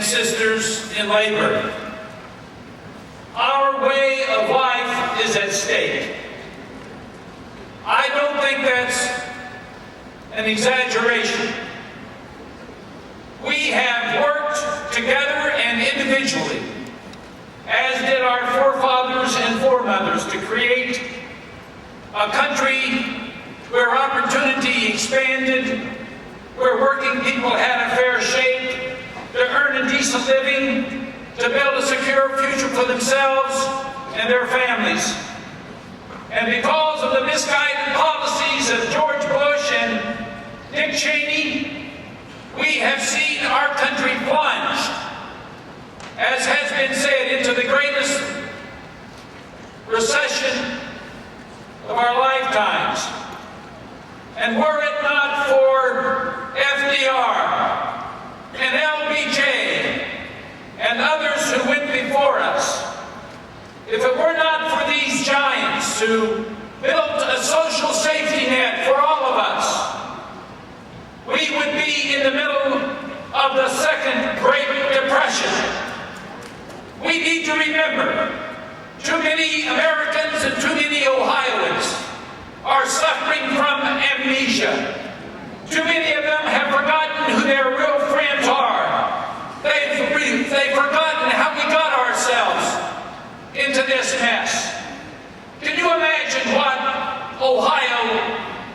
sisters in labor. Our way of life is at stake. I don't think that's an exaggeration. We have worked together and individually, as did our forefathers and foremothers, to create a country where opportunity expanded, where working people had a fair shake, to earn a decent living, to build a secure future for themselves and their families. And because of the misguided policies of George Bush and Dick Cheney, we have seen our country plunge, as has been said, into the greatest recession of our lifetimes. And were it not for FDR and LBJ and others who went before us, if it were not for these giants who built a social safety net for all of us, we would be in the middle of the Second Great Depression. We need to remember, too many Americans and too many Ohioans are suffering from amnesia. Too many of them have forgotten who their real friends are. They've forgotten how we got ourselves into this mess. Can you imagine what Ohio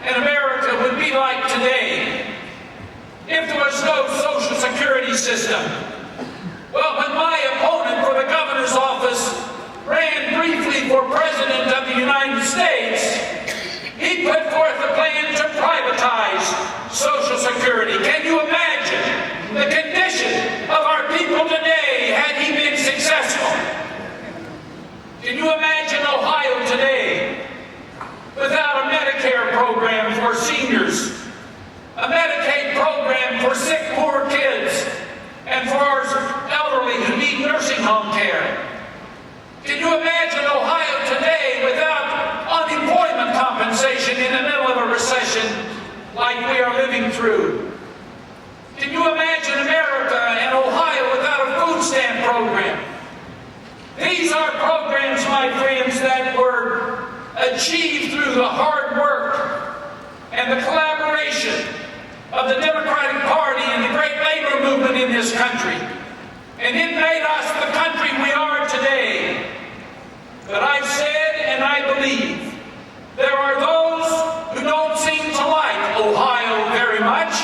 and America would be like today if there was no social security system? Well, when my opponent for the governor's office ran briefly for president of the United States, he put forth a plan to privatize Social Security. Can you imagine the condition of our people today had he been successful? Can you imagine Ohio today without a Medicare program for seniors, a Medicaid program for sick, poor kids, and for our elderly who need nursing home care? Can you imagine Ohio today without unemployment compensation in the middle of a recession like we are living through? Can you imagine America and Ohio without a food stamp program? These are programs, my friends, that were achieved through the hard work and the collaboration of the Democratic Party and the great labor movement in this country. And it made us the country we are today. But I've said, and I believe, there are those who don't seem to like Ohio very much.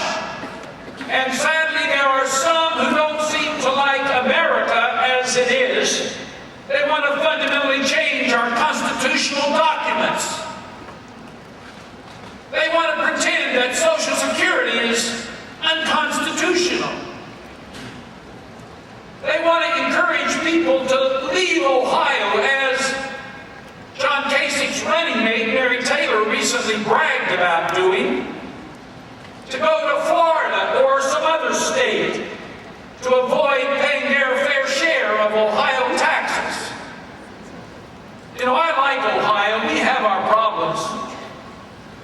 And sadly, there are some who don't seem to like America as it is. They want to fundamentally change our constitutional documents. They want to pretend that Social Security is unconstitutional. They want to encourage people to leave Ohio, as John Kasich's running mate, Mary Taylor, recently bragged about doing, to go to Florida or some other state to avoid paying their fair share of Ohio taxes. You know, I like Ohio. We have our problems.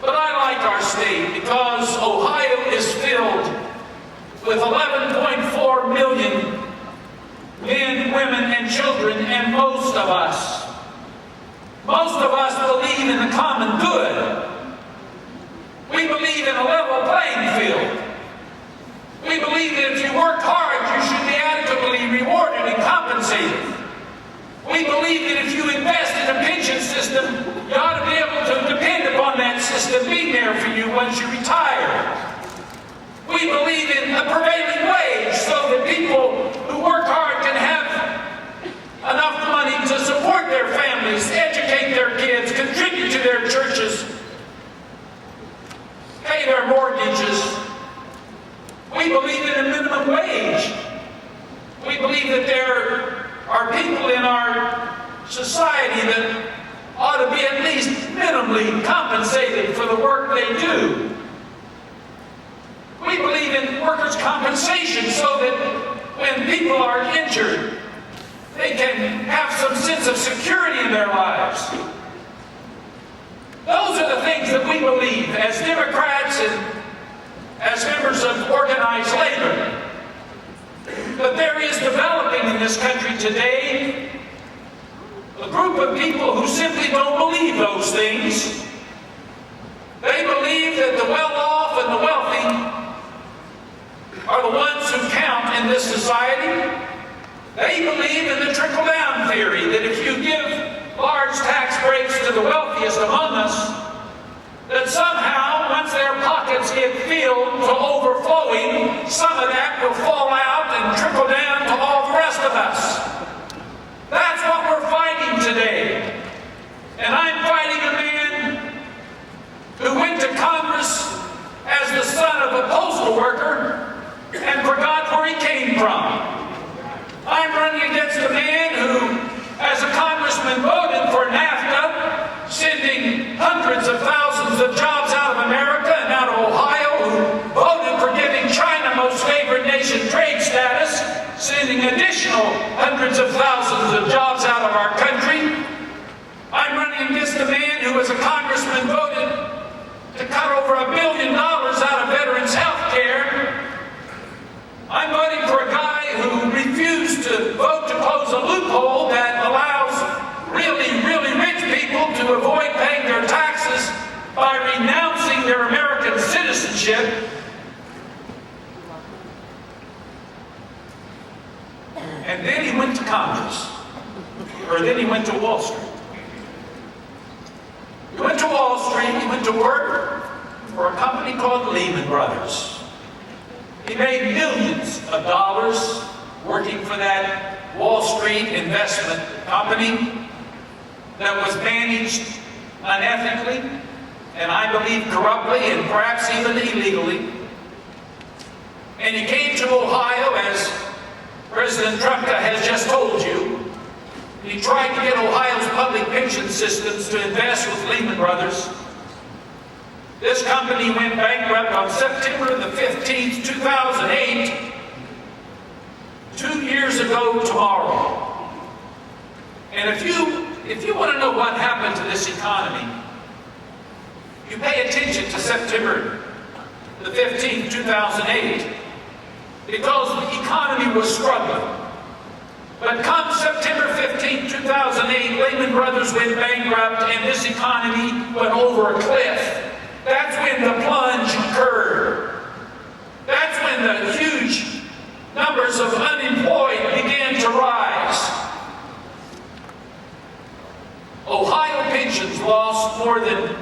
But I like our state because Ohio is filled with 11.4 million men, women, and children, and most of us believe in the common good. We believe in a level playing field. We believe that if you work hard, you should be adequately rewarded and compensated. We believe that if you invest in a pension system, you ought to be able to depend upon that system being there for you once you retire. We believe in a prevailing wage so that people who work hard can have enough money to support their families, educate their kids, contribute to their churches, pay their mortgages. We believe in a minimum wage. We believe that there are people in our society that ought to be at least minimally compensated for the work they do. We believe in workers' compensation so that when people are injured, they can have some sense of security in their lives. Those are the things that we believe as Democrats and as members of organized labor. But there is this country today, a group of people who simply don't believe those things. They believe that the well-off and the wealthy are the ones who count in this society. They believe in the trickle-down theory, that if you give large tax breaks to the wealthiest among us, that somehow, once their pockets get filled to overflowing, some of that will fall out and trickle down to all the rest of us. That's what we're fighting today. And I'm fighting a man who went to Congress as the son of a postal worker and forgot where he came from. I'm running against a man who, as a congressman, voted for NAFTA, sending hundreds of thousands of jobs out of America and out of Ohio, who voted for giving China most favored nation trade status, sending additional hundreds of thousands of jobs out of our country. I'm running against a man who, as a congressman, voted to cut over $1 billion out of veterans' health care. I'm voting for a guy who refused to vote to close a loophole that allows really, really rich people to avoid paying their taxes by renouncing their American citizenship. And then he went to Congress, or then he went to Wall Street. He went to Wall Street, he went to work for a company called Lehman Brothers. He made millions of dollars working for that Wall Street investment company that was managed unethically, and I believe corruptly, and perhaps even illegally. And he came to Ohio, as President Trump has just told you. He tried to get Ohio's public pension systems to invest with Lehman Brothers. This company went bankrupt on September the 15th, 2008, 2 years ago tomorrow. And if you want to know what happened to this economy, you pay attention to September the 15th, 2008, because the economy was struggling. But come September 15, 2008, Lehman Brothers went bankrupt and this economy went over a cliff. That's when the plunge occurred. That's when the huge numbers of unemployed began to rise. Ohio pensions lost more than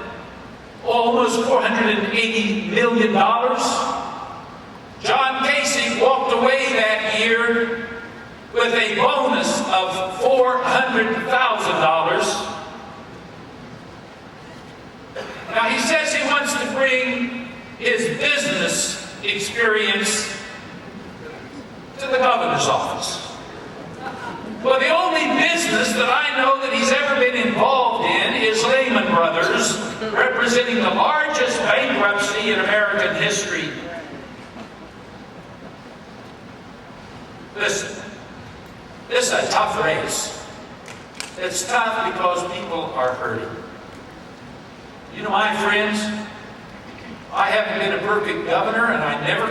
almost $480 million. John Casey walked away that year with a bonus of $400,000. Now he says he wants to bring his business experience to the governor's office. Well, the only business that I know that he's ever been involved in is Lehman Brothers, representing the largest bankruptcy in American history. Listen. This is a tough race. It's tough because people are hurting. You know, my friends, I haven't been a perfect governor, and I never